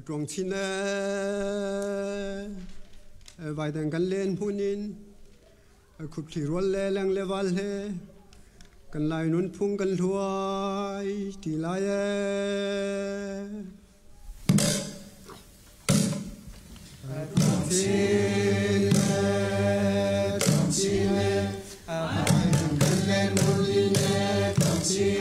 Trong chín vài đằng gần lên punin khúc thì roll lê lang lê val he gần lại nôn phung gần thuai thì lại trong chín vài đằng gần lên punin trong chín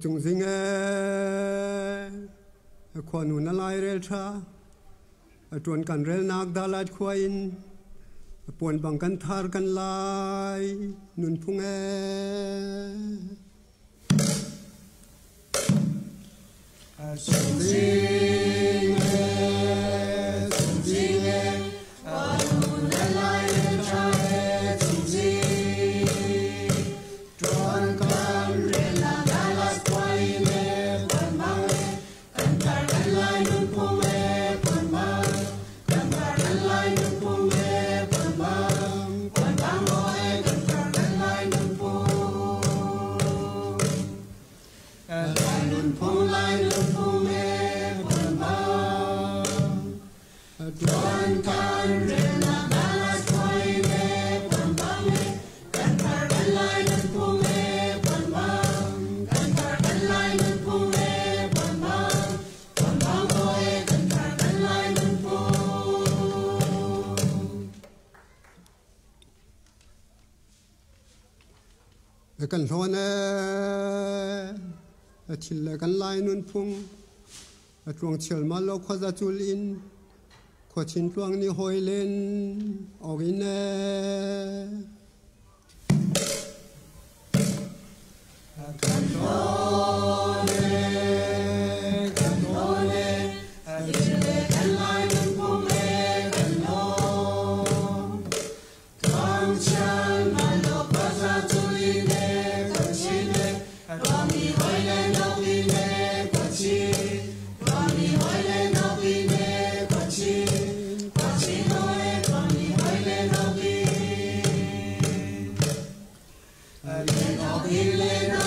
chúng sinh khoan hồn lại rel cha tuần can rel nak dalat khoin puan bang kan thar kan lai nun phung chúng sinh khoan hồn lại rel cha chúng sinh tuần can rel nak dalat khoin puan bang kan thar kan lai nun phung puan bang kan thar kan lai nun phung puan bang oi kan thar kan lai nun phung lai nun phung puan bang tuan kan rel nak dalat khoin puan bang kan thar kan lai nun phung puan bang kan thar kan lai nun phung puan bang oi kan thar kan lai nun phung kan thon thil kan lai nun phung trong chial ma lo khaza chulin kho chin tuang ni hoilen ogin kan thon thil kan lai nun phung kan thon kan chial ma lo khaza chulin kan chin tuang ni hoilen ogin kan chin tuang ni hoilen ogin kan chin tuang ni hoilen ogin len ogin len